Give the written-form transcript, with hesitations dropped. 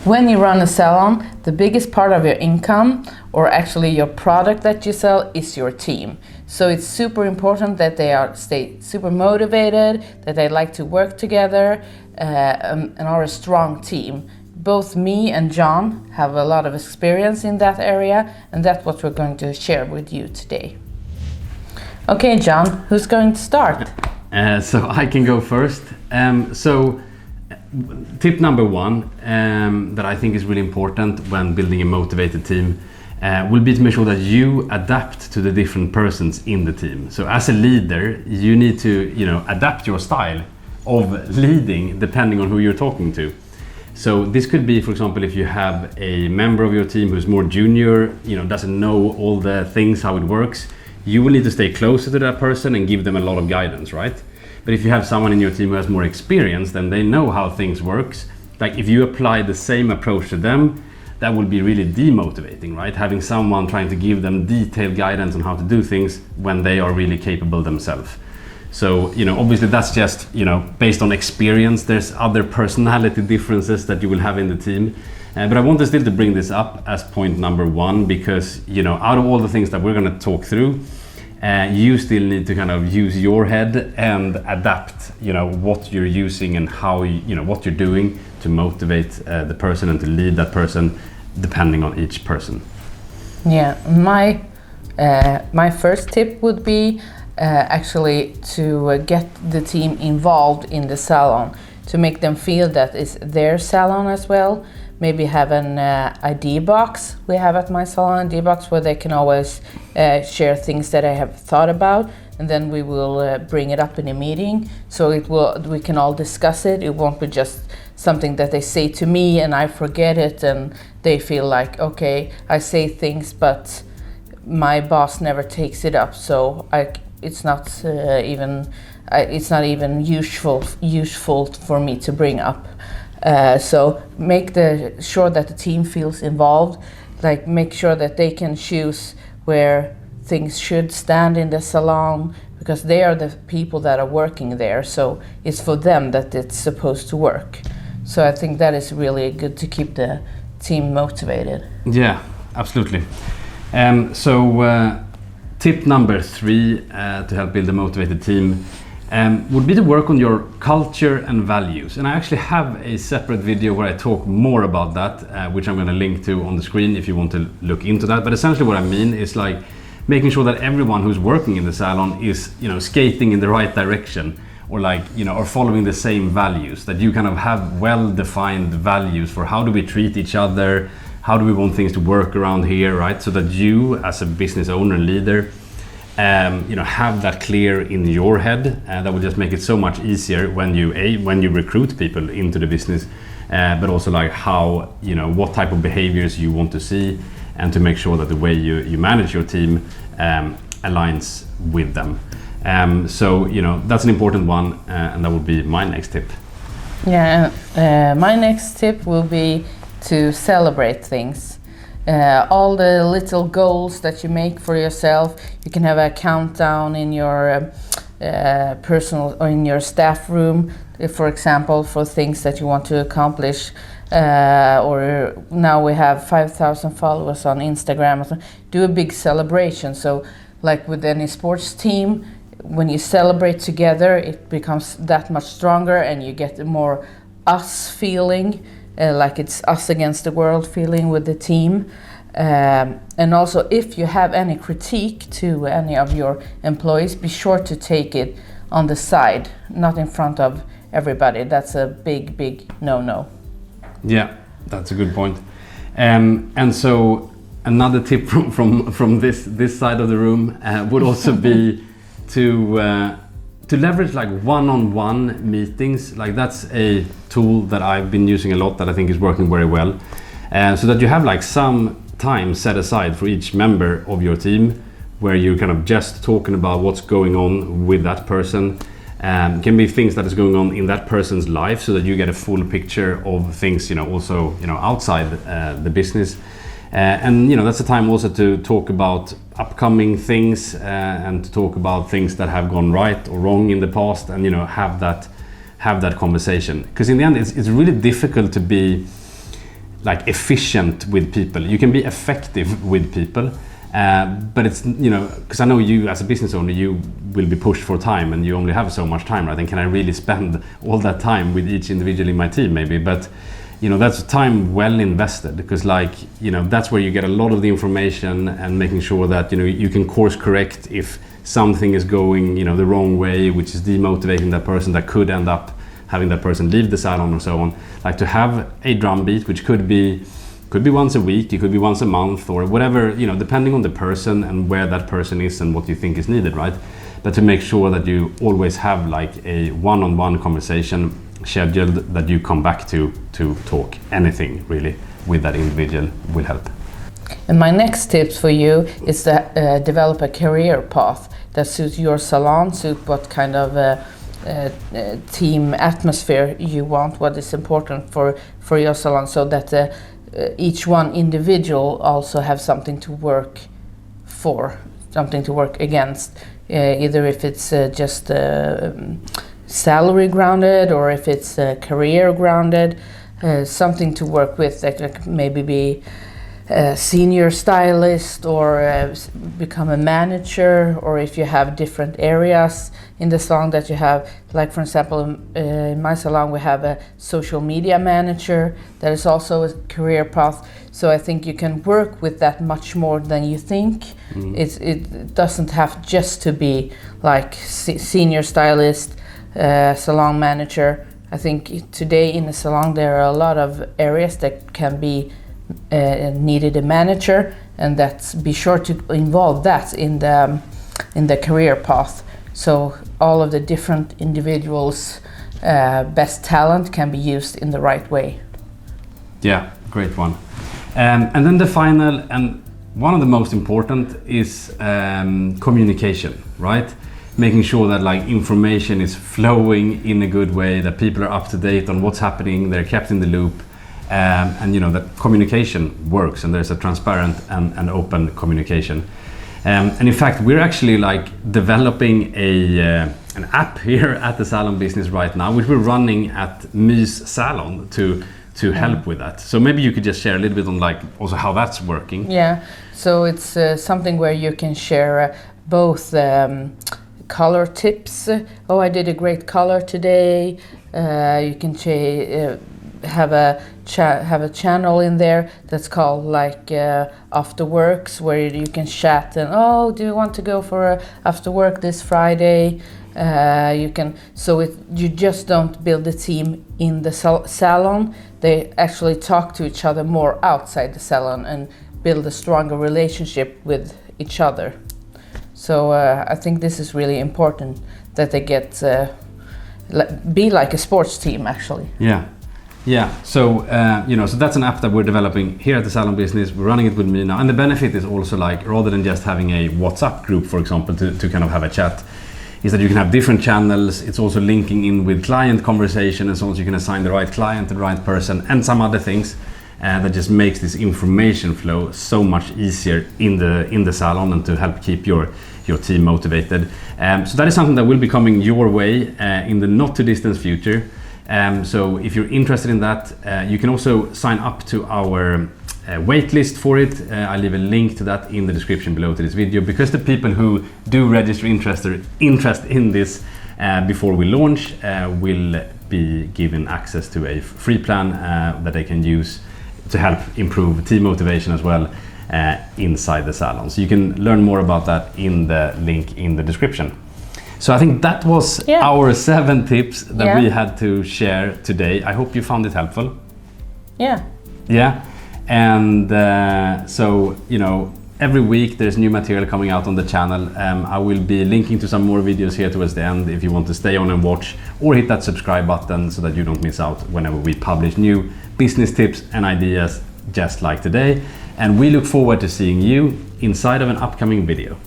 When you run a salon, the biggest part of your income, or actually your product that you sell, is your team. So it's super important that they stay super motivated, that they like to work together, and are a strong team. Both me and John have a lot of experience in that area, and that's what we're going to share with you today. Okay, John, who's going to start? So I can go first. Tip number one that I think is really important when building a motivated team will be to make sure that you adapt to the different persons in the team. So as a leader, you need to, adapt your style of leading depending on who you're talking to. So this could be, for example, if you have a member of your team who's more junior, doesn't know all the things, how it works, you will need to stay closer to that person and give them a lot of guidance, right? But if you have someone in your team who has more experience, then they know how things works. Like if you apply the same approach to them, that will be really demotivating, right? Having someone trying to give them detailed guidance on how to do things when they are really capable themselves. So, obviously that's just, based on experience. There's other personality differences that you will have in the team. But I wanted still to bring this up as point number one, because, out of all the things that we're going to talk through, you still need to kind of use your head and adapt, what you're using and how, what you're doing to motivate the person and to lead that person, depending on each person. Yeah, my first tip would be actually to get the team involved in the salon, to make them feel that it's their salon as well. Maybe have an idea box. We have at my salon, idea box, where they can always share things that I have thought about, and then we will bring it up in a meeting. So we can all discuss it. It won't be just something that they say to me and I forget it, and they feel like, okay, I say things, but my boss never takes it up. So it's not even useful for me to bring up. So make sure that the team feels involved, like make sure that they can choose where things should stand in the salon, because they are the people that are working there. So it's for them that it's supposed to work. So I think that is really good to keep the team motivated. Yeah, absolutely. Tip number 3 to help build a motivated team would be to work on your culture and values. And I actually have a separate video where I talk more about that, which I'm going to link to on the screen if you want to look into that. But essentially what I mean is like making sure that everyone who's working in the salon is, skating in the right direction, or like, are following the same values, that you kind of have well-defined values for how do we treat each other, how do we want things to work around here, right? So that you as a business owner and leader have that clear in your head. That will just make it so much easier when you recruit people into the business, but also like how, what type of behaviors you want to see, and to make sure that the way you manage your team aligns with them. So that's an important one, and that would be my next tip. Yeah, my next tip will be to celebrate things. All the little goals that you make for yourself. You can have a countdown in your personal or in your staff room, for example, for things that you want to accomplish. Or now we have 5,000 followers on Instagram. Do a big celebration. So like with any sports team, when you celebrate together, it becomes that much stronger, and you get a more us feeling. Like it's us against the world feeling with the team. And also, if you have any critique to any of your employees, be sure to take it on the side, not in front of everybody. That's a big no-no. Yeah, that's a good point. And so another tip from this side of the room would also be to leverage like one-on-one meetings. Like that's a tool that I've been using a lot that I think is working very well. So that you have like some time set aside for each member of your team where you're kind of just talking about what's going on with that person. Can be things that is going on in that person's life, so that you get a full picture of things, also, outside the business. And that's a time also to talk about upcoming things and to talk about things that have gone right or wrong in the past, and have that conversation. Because in the end, it's really difficult to be like efficient with people. You can be effective with people, but it's, you know, because I know you as a business owner, you will be pushed for time and you only have so much time, right? And can I really spend all that time with each individual in my team maybe? But you know, that's time well invested, because like, you know, that's where you get a lot of the information, and making sure that, you know, you can course correct if something is going, you know, the wrong way, which is demotivating that person, that could end up having that person leave the salon or so on. Like to have a drum beat, which could be once a week, it could be once a month, or whatever, you know, depending on the person and where that person is and what you think is needed, right? But to make sure that you always have like a one-on-one conversation scheduled, that you come back to talk anything really with that individual will help. And my next tips for you is to develop a career path that suits your salon, suit what kind of team atmosphere you want, what is important for your salon, so that each one individual also have something to work for, something to work against, either if it's just salary grounded, or if it's career grounded, something to work with that could maybe be a senior stylist, or become a manager, or if you have different areas in the salon that you have, like for example in my salon we have a social media manager that is also a career path. So I think you can work with that much more than you think. It doesn't have just to be like senior stylist, salon manager. I think today in the salon there are a lot of areas that can be needed a manager, and that's be sure to involve that in the career path, so all of the different individuals' best talent can be used in the right way. Yeah, great one. And then the final and one of the most important is communication, right? Making sure that like information is flowing in a good way, that people are up to date on what's happening, they're kept in the loop, and you know that communication works, and there's a transparent and open communication. And in fact, we're actually like developing an app here at the Salon business right now, which we're running at Mys Salon to help with that. So maybe you could just share a little bit on like also how that's working. Yeah, so it's something where you can share both color tips. Oh, I did a great color today. You can have a channel in there that's called like after works, where you can chat and, oh, do you want to go for a after work this Friday? You can, so you just don't build a team in the salon. They actually talk to each other more outside the salon and build a stronger relationship with each other. So I think this is really important, that they get be like a sports team actually. Yeah. So you know, so that's an app that we're developing here at the Salon business. We're running it with me now, and the benefit is also like, rather than just having a WhatsApp group, for example, to kind of have a chat, is that you can have different channels. It's also linking in with client conversation and so on, so you can assign the right client to the right person, and some other things that just makes this information flow so much easier in the salon, and to help keep your team motivated. So that is something that will be coming your way in the not too distant future. So if you're interested in that, you can also sign up to our waitlist for it. I'll leave a link to that in the description below to this video, because the people who do register interest in this before we launch will be given access to a free plan that they can use to help improve team motivation as well inside the salon. So you can learn more about that in the link in the description. So I think that was our 7 tips that we had to share today. I hope you found it helpful. Yeah. And so, you know, every week there's new material coming out on the channel. I will be linking to some more videos here towards the end if you want to stay on and watch, or hit that subscribe button so that you don't miss out whenever we publish new business tips and ideas just like today. And we look forward to seeing you inside of an upcoming video.